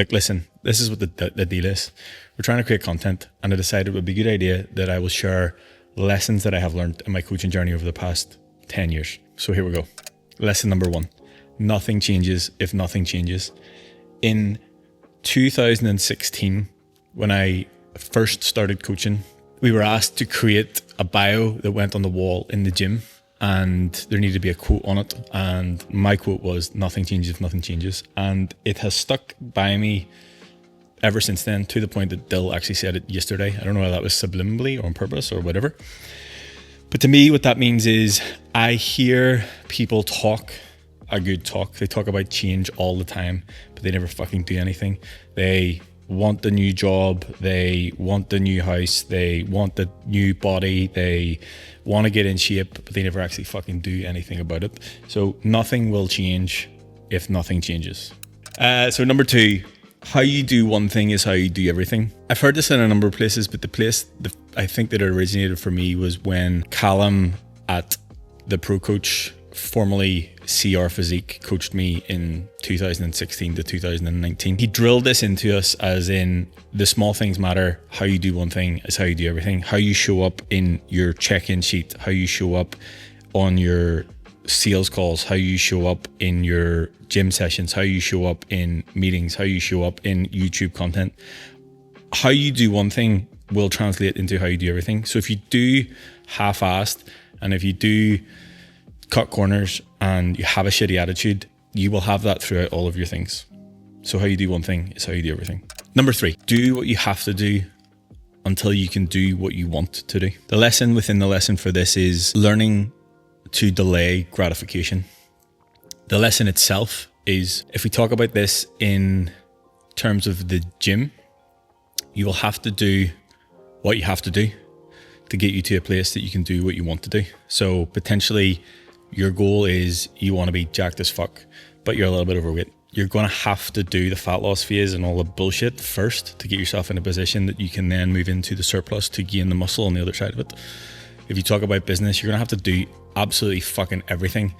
Like, listen, this is what the deal is. We're trying to create content, and I decided it would be a good idea that I will share lessons that I have learned in my coaching journey over the past 10 years. So here we go. Lesson number 1. Nothing changes if nothing changes. In 2016, when I first started coaching, we were asked to create a bio that went on the wall in the gym, and there needed to be a quote on it. And my quote was, nothing changes if nothing changes. And it has stuck by me ever since then, to the point that Dill actually said it yesterday. I don't know whether that was subliminally or on purpose or whatever. But to me, what that means is I hear people talk a good talk. They talk about change all the time, but they never fucking do anything. They want the new job, they want the new house, they want the new body, they want to get in shape, but they never actually fucking do anything about it. So nothing will change if nothing changes. So number 2, how you do one thing is how you do everything. I've heard this in a number of places, but the place that I think that it originated for me was when Callum at the Pro Coach, formerly CR Physique, coached me in 2016 to 2019. He drilled this into us as in, the small things matter. How you do one thing is how you do everything. How you show up in your check-in sheet, how you show up on your sales calls, how you show up in your gym sessions, how you show up in meetings, how you show up in YouTube content. How you do one thing will translate into how you do everything. So if you do half-assed, and if you do cut corners, and you have a shitty attitude, you will have that throughout all of your things. So how you do one thing is how you do everything. Number 3, do what you have to do until you can do what you want to do. The lesson within the lesson for this is learning to delay gratification. The lesson itself is, if we talk about this in terms of the gym, you will have to do what you have to do to get you to a place that you can do what you want to do. So potentially your goal is you want to be jacked as fuck, but you're a little bit overweight. You're going to have to do the fat loss phase and all the bullshit first to get yourself in a position that you can then move into the surplus to gain the muscle on the other side of it. If you talk about business, you're going to have to do absolutely fucking everything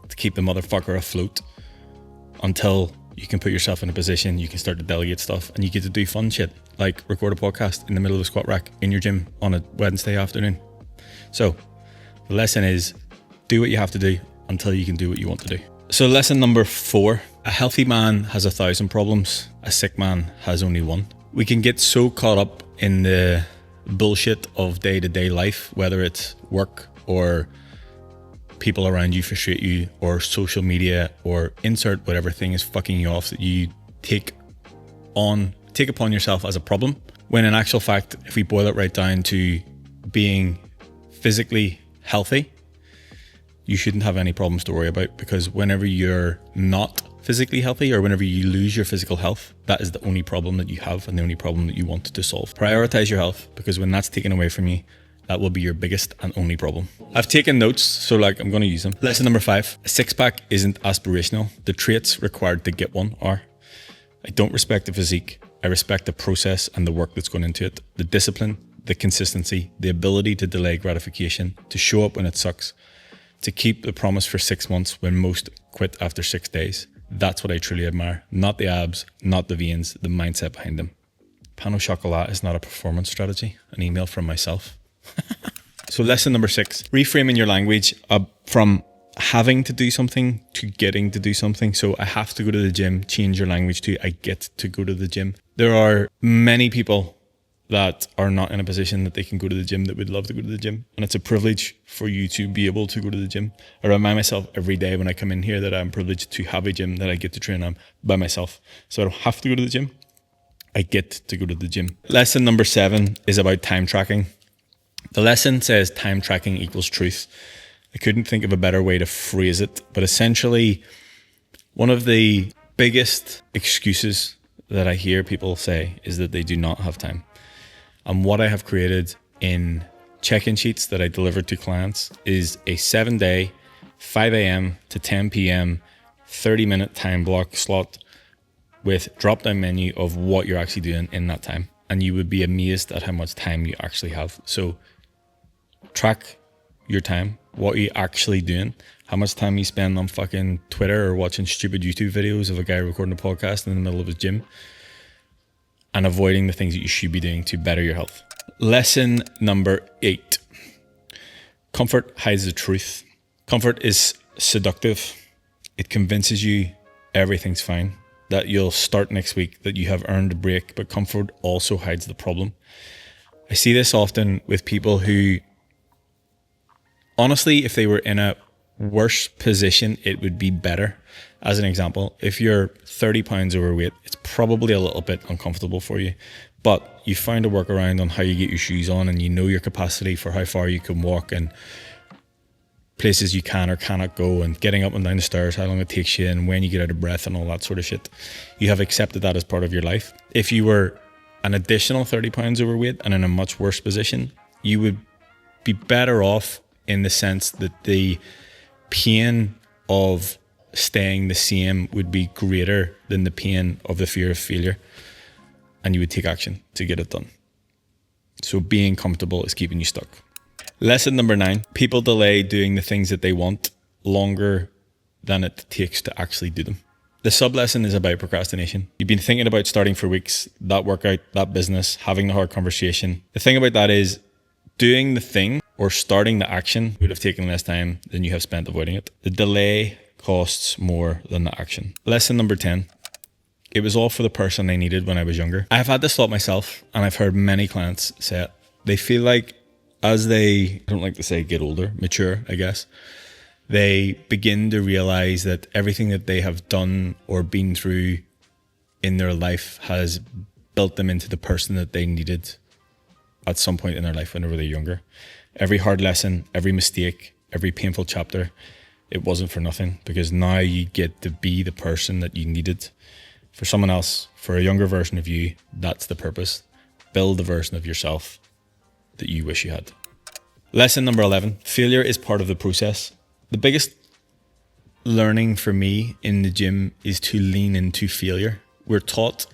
to keep the motherfucker afloat until you can put yourself in a position you can start to delegate stuff, and you get to do fun shit like record a podcast in the middle of a squat rack in your gym on a Wednesday afternoon. So the lesson is, do what you have to do until you can do what you want to do. So lesson number 4, a healthy man has 1,000 problems, a sick man has only one. We can get so caught up in the bullshit of day-to-day life, whether it's work or people around you frustrate you, or social media, or insert whatever thing is fucking you off, that you take upon yourself as a problem, when in actual fact, if we boil it right down to being physically healthy, you shouldn't have any problems to worry about, because whenever you're not physically healthy, or whenever you lose your physical health, that is the only problem that you have and the only problem that you want to solve. Prioritize your health, because when that's taken away from you, that will be your biggest and only problem. I've taken notes, so I'm going to use them. Lesson number 5, a six-pack isn't aspirational. The traits required to get one are. I don't respect the physique. I respect the process and the work that's gone into it. The discipline, the consistency, the ability to delay gratification, to show up when it sucks, to keep the promise for 6 months when most quit after 6 days. That's what I truly admire. Not the abs, not the veins, the mindset behind them. Pain au chocolat is not a performance strategy. An email from myself. So lesson number 6, reframing your language from having to do something to getting to do something. So I have to go to the gym, change your language to I get to go to the gym. There are many people that are not in a position that they can go to the gym that would love to go to the gym. And it's a privilege for you to be able to go to the gym. I remind myself every day when I come in here that I'm privileged to have a gym that I get to train on by myself. So I don't have to go to the gym. I get to go to the gym. Lesson number 7 is about time tracking. The lesson says time tracking equals truth. I couldn't think of a better way to phrase it, but essentially one of the biggest excuses that I hear people say is that they do not have time. And what I have created in check-in sheets that I deliver to clients is a 7-day, 5 a.m. to 10 p.m., 30-minute time block slot with drop-down menu of what you're actually doing in that time. And you would be amazed at how much time you actually have. So track your time, what you're actually doing, how much time you spend on fucking Twitter or watching stupid YouTube videos of a guy recording a podcast in the middle of his gym. and avoiding the things that you should be doing to better your health. Lesson number 8. Comfort hides the truth. Comfort is seductive. It convinces you everything's fine, that you'll start next week, that you have earned a break, but comfort also hides the problem. I see this often with people who, honestly, if they were in a worse position, it would be better. As an example, if you're 30 pounds overweight, it's probably a little bit uncomfortable for you, but you find a workaround on how you get your shoes on, and you know your capacity for how far you can walk and places you can or cannot go, and getting up and down the stairs, how long it takes you, and when you get out of breath and all that sort of shit. You have accepted that as part of your life. If you were an additional 30 pounds overweight and in a much worse position, you would be better off in the sense that the pain of staying the same would be greater than the pain of the fear of failure, and you would take action to get it done. So being comfortable is keeping you stuck. Lesson number 9, people delay doing the things that they want longer than it takes to actually do them. The sub-lesson is about procrastination. You've been thinking about starting for weeks, that workout, that business, having the hard conversation. The thing about that is doing the thing or starting the action would have taken less time than you have spent avoiding it. The delay costs more than the action. Lesson number 10. It was all for the person I needed when I was younger. I've had this thought myself, and I've heard many clients say it. They feel like as they, I don't like to say get older, mature, I guess, they begin to realize that everything that they have done or been through in their life has built them into the person that they needed at some point in their life when they were younger. Every hard lesson, every mistake, every painful chapter, it wasn't for nothing, because now you get to be the person that you needed. For someone else, for a younger version of you, that's the purpose. Build the version of yourself that you wish you had. Lesson number 11, failure is part of the process. The biggest learning for me in the gym is to lean into failure. We're taught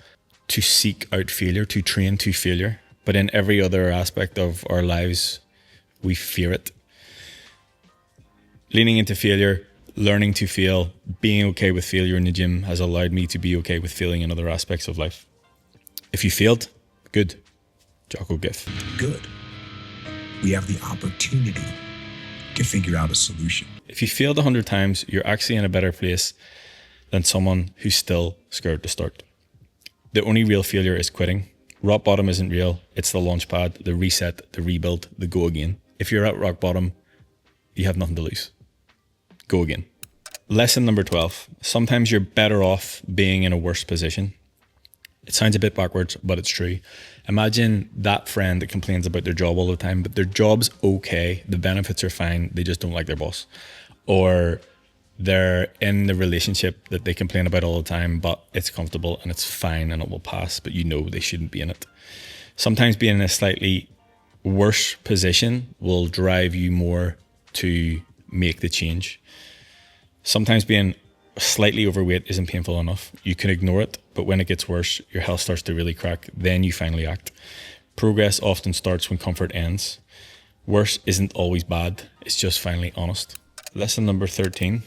to seek out failure, to train to failure, but in every other aspect of our lives, we fear it. Leaning into failure, learning to fail, being okay with failure in the gym has allowed me to be okay with failing in other aspects of life. If you failed, good. Jocko Giff. Good. We have the opportunity to figure out a solution. If you failed 100 times, you're actually in a better place than someone who's still scared to start. The only real failure is quitting. Rock bottom isn't real. It's the launch pad, the reset, the rebuild, the go again. If you're at rock bottom, you have nothing to lose. Go again. Lesson number 12. Sometimes you're better off being in a worse position. It sounds a bit backwards, but it's true. Imagine that friend that complains about their job all the time, but their job's okay, the benefits are fine, they just don't like their boss. Or they're in the relationship that they complain about all the time, but it's comfortable and it's fine and it will pass, but you know they shouldn't be in it. Sometimes being in a slightly worse position will drive you more to make the change. Sometimes being slightly overweight isn't painful enough. You can ignore it, but when it gets worse, your health starts to really crack, then you finally act. Progress often starts when comfort ends. Worse isn't always bad, it's just finally honest. Lesson number 13.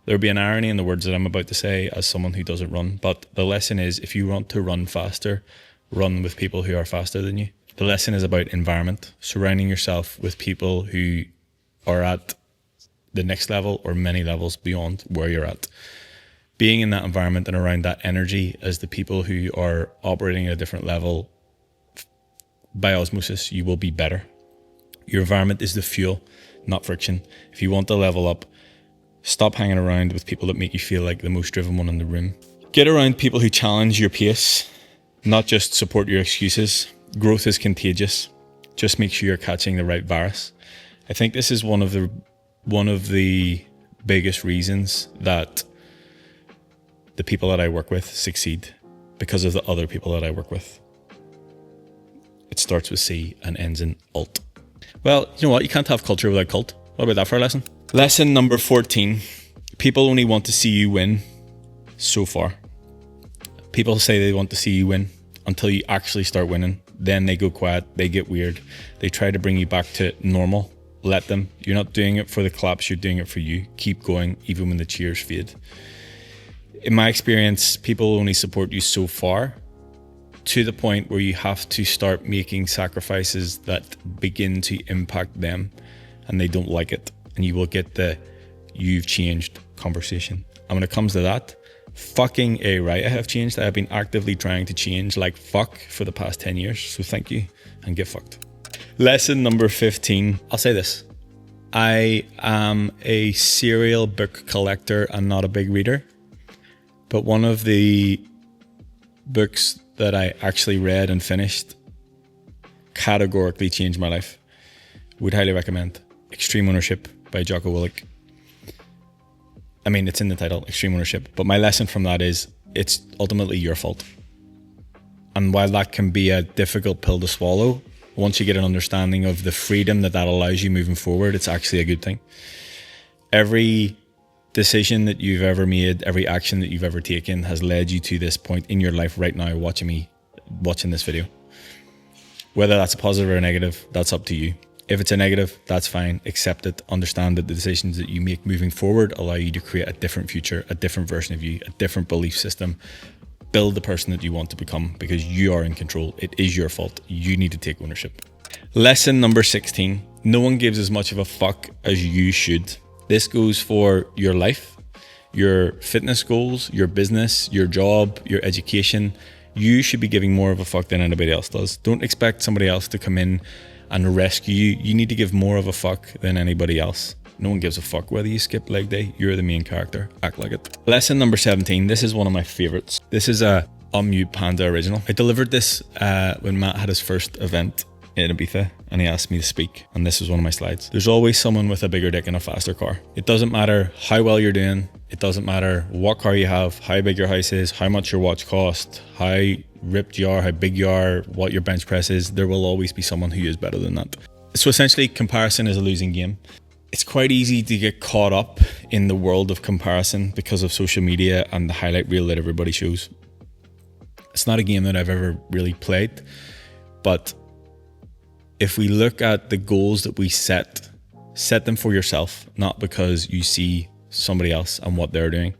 There'll be an irony in the words that I'm about to say as someone who doesn't run, but the lesson is if you want to run faster, run with people who are faster than you. The lesson is about environment, surrounding yourself with people who are at the next level or many levels beyond where you're at. Being in that environment and around that energy as the people who are operating at a different level, by osmosis, you will be better. Your environment is the fuel, not friction. If you want to level up, stop hanging around with people that make you feel like the most driven one in the room. Get around people who challenge your pace, not just support your excuses. Growth is contagious. Just make sure you're catching the right virus. I think this is one of the biggest reasons that the people that I work with succeed, because of the other people that I work with. It starts with C and ends in alt. Well, you know what? You can't have culture without cult. What about that for a lesson? Lesson number 14. People only want to see you win so far. People say they want to see you win until you actually start winning. Then they go quiet, they get weird. They try to bring you back to normal. Let them. You're not doing it for the claps, you're doing it for you. Keep going, even when the cheers fade. In my experience, people only support you so far to the point where you have to start making sacrifices that begin to impact them and they don't like it. And you will get the "you've changed" conversation. And when it comes to that, fucking A, right? I have changed. I have been actively trying to change like fuck for the past 10 years. So thank you and get fucked. Lesson number 15. I'll say this. I am a serial book collector and not a big reader. But one of the books that I actually read and finished categorically changed my life. Would highly recommend. Extreme Ownership by Jocko Willink. I mean, it's in the title, Extreme Ownership. But my lesson from that is it's ultimately your fault. And while that can be a difficult pill to swallow, once you get an understanding of the freedom that allows you moving forward, it's actually a good thing. Every decision that you've ever made, every action that you've ever taken has led you to this point in your life right now watching this video. Whether that's a positive or a negative, that's up to you. If it's a negative, that's fine. Accept it. Understand that the decisions that you make moving forward allow you to create a different future, a different version of you, a different belief system. Build the person that you want to become because you are in control. It is your fault. You need to take ownership. Lesson number 16. No one gives as much of a fuck as you should. This goes for your life, your fitness goals, your business, your job, your education. You should be giving more of a fuck than anybody else does. Don't expect somebody else to come in and rescue you. You need to give more of a fuck than anybody else. No one gives a fuck whether you skip leg day. You're the main character. Act like it. Lesson number 17. This is one of my favorites. This is a Unmute Panda original. I delivered this when Matt had his first event in Ibiza and he asked me to speak, and this is one of my slides. There's always someone with a bigger dick and a faster car. It doesn't matter how well you're doing. It doesn't matter what car you have, how big your house is, how much your watch costs, how ripped you are, how big you are, what your bench press is. There will always be someone who is better than that. So essentially, comparison is a losing game. It's quite easy to get caught up in the world of comparison because of social media and the highlight reel that everybody shows. It's not a game that I've ever really played, but if we look at the goals that we set them for yourself, not because you see somebody else and what they're doing.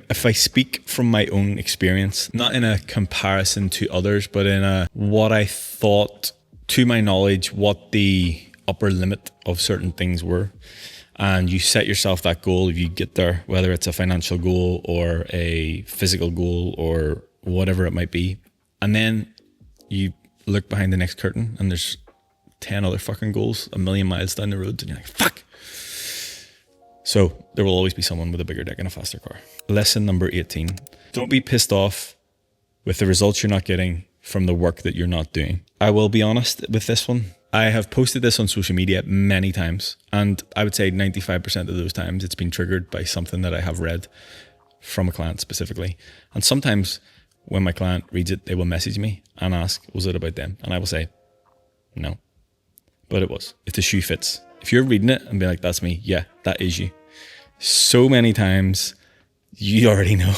If I speak from my own experience, not in a comparison to others, but in a what I thought, to my knowledge, what the upper limit of certain things were, and you set yourself that goal, if you get there, whether it's a financial goal or a physical goal or whatever it might be, and then you look behind the next curtain and there's 10 other fucking goals a million miles down the road and you're like, fuck. So there will always be someone with a bigger dick and a faster car. Lesson number 18. Don't be pissed off with the results you're not getting from the work that you're not doing. I will be honest with this one. I have posted this on social media many times, and I would say 95% of those times it's been triggered by something that I have read from a client specifically. And sometimes when my client reads it, they will message me and ask, was it about them? And I will say, no. But it was. If the shoe fits. If you're reading it and be like, that's me, yeah, that is you. So many times, you already know.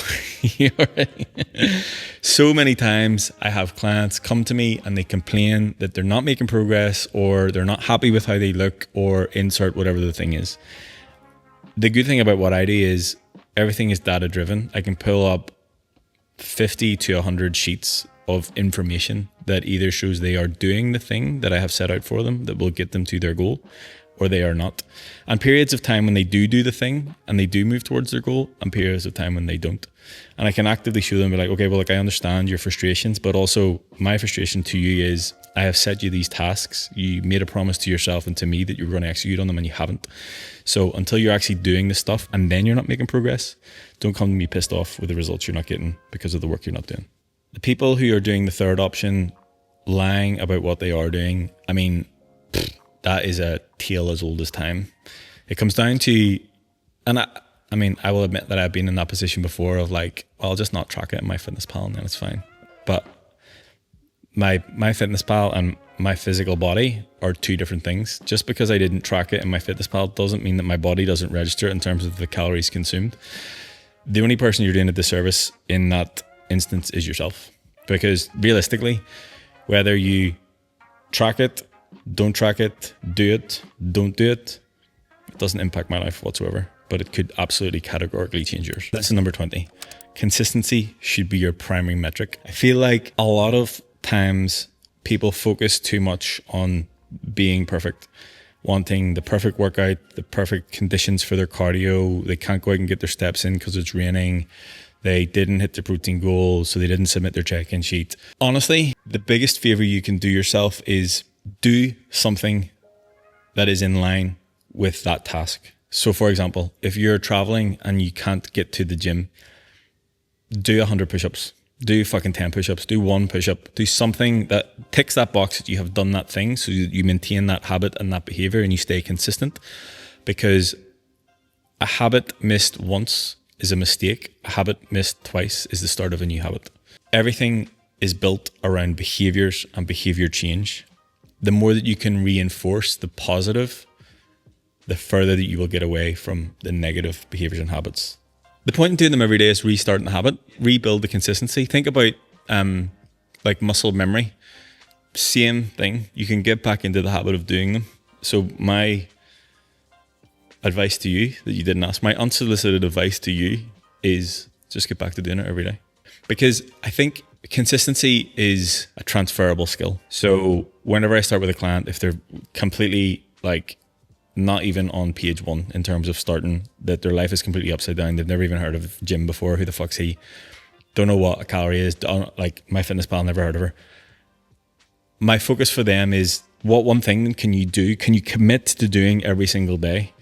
So many times I have clients come to me and they complain that they're not making progress or they're not happy with how they look or insert whatever the thing is. The good thing about what I do is everything is data driven. I can pull up 50 to 100 sheets of information that either shows they are doing the thing that I have set out for them that will get them to their goal, or they are not. And periods of time when they do the thing and they do move towards their goal, and periods of time when they don't. And I can actively show them, be like, okay, well, like, I understand your frustrations, but also my frustration to you is I have set you these tasks. You made a promise to yourself and to me that you were going to execute on them and you haven't. So until you're actually doing this stuff and then you're not making progress, don't come to me pissed off with the results you're not getting because of the work you're not doing. The people who are doing the third option, lying about what they are doing, I mean, that is a tale as old as time. It comes down to, and I will admit that I've been in that position before of like, well, I'll just not track it in MyFitnessPal and then it's fine. But my MyFitnessPal and my physical body are two different things. Just because I didn't track it in MyFitnessPal doesn't mean that my body doesn't register in terms of the calories consumed. The only person you're doing a disservice in that instance is yourself. Because realistically, whether you track it, don't track it, do it, don't do it, it doesn't impact my life whatsoever, but it could absolutely categorically change yours. Lesson number 20. Consistency should be your primary metric. I feel like a lot of times people focus too much on being perfect, wanting the perfect workout, the perfect conditions for their cardio. They can't go out and get their steps in because it's raining. They didn't hit their protein goal, so they didn't submit their check-in sheet. Honestly, the biggest favor you can do yourself is do something that is in line with that task. So for example, if you're traveling and you can't get to the gym, do 100 push-ups, do fucking 10 push-ups, do 1 push-up, do something that ticks that box that you have done that thing, so you maintain that habit and that behavior and you stay consistent. Because a habit missed once is a mistake. A habit missed twice is the start of a new habit. Everything is built around behaviors and behavior change. The more that you can reinforce the positive, the further that you will get away from the negative behaviors and habits. The point in doing them every day is restarting the habit, rebuild the consistency. Think about like muscle memory. Same thing. You can get back into the habit of doing them. So my advice to you that you didn't ask, my unsolicited advice to you is just get back to doing it every day. Because I think consistency is a transferable skill. So whenever I start with a client, if they're completely like not even on page 1 in terms of starting, that their life is completely upside down, they've never even heard of gym before, who the fuck's he, don't know what a calorie is, like MyFitnessPal, never heard of her. My focus for them is, what one thing can you do? Can you commit to doing every single day?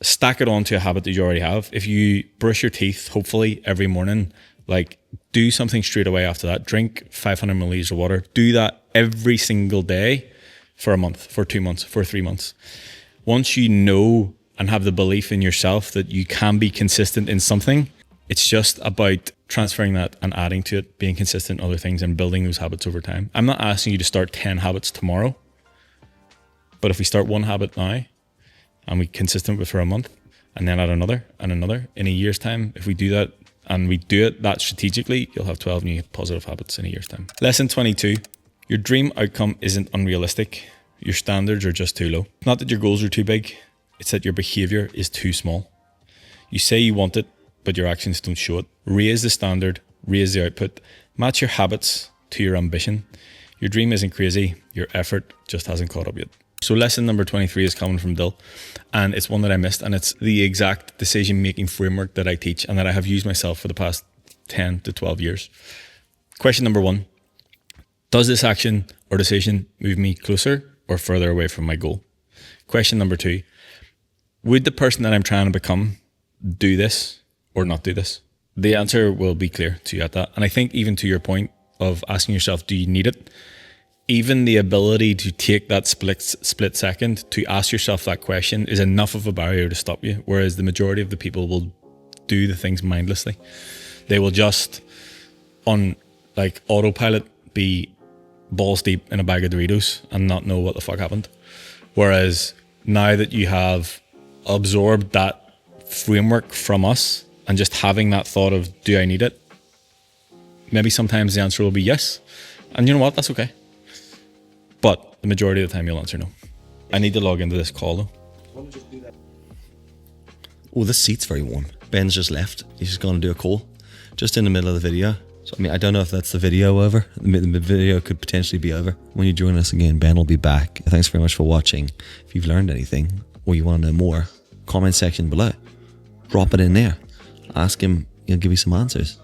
Stack it onto a habit that you already have. If you brush your teeth, hopefully every morning, like do something straight away after that. Drink 500 milliliters of water. Do that every single day for a month, for 2 months, for 3 months. Once you know and have the belief in yourself that you can be consistent in something, it's just about transferring that and adding to it, being consistent in other things and building those habits over time. I'm not asking you to start 10 habits tomorrow, but if we start one habit now and we consistent with for a month and then add another and another, in a year's time, if we do that and we do it that strategically, you'll have 12 new positive habits in a year's time. Lesson 22, your dream outcome isn't unrealistic. Your standards are just too low. Not that your goals are too big, it's that your behavior is too small. You say you want it, but your actions don't show it. Raise the standard, raise the output, match your habits to your ambition. Your dream isn't crazy, your effort just hasn't caught up yet. So lesson number 23 is coming from Dill, and it's one that I missed, and it's the exact decision-making framework that I teach and that I have used myself for the past 10 to 12 years. Question number 1, does this action or decision move me closer or further away from my goal? Question number 2, would the person that I'm trying to become do this or not do this? The answer will be clear to you at that. And I think even to your point of asking yourself, do you need it? Even the ability to take that split second to ask yourself that question is enough of a barrier to stop you. Whereas the majority of the people will do the things mindlessly. They will just on like autopilot be balls deep in a bag of Doritos and not know what the fuck happened. Whereas now that you have absorbed that framework from us and just having that thought of, do I need it? Maybe sometimes the answer will be yes. And you know what? That's okay. But the majority of the time you'll answer no. I need to log into this call though. Oh, this seat's very warm. Ben's just left. He's just going to do a call just in the middle of the video. So, I mean, I don't know if that's the video over. The video could potentially be over. When you join us again, Ben will be back. Thanks very much for watching. If you've learned anything or you want to know more, comment section below. Drop it in there. Ask him. He'll give you some answers.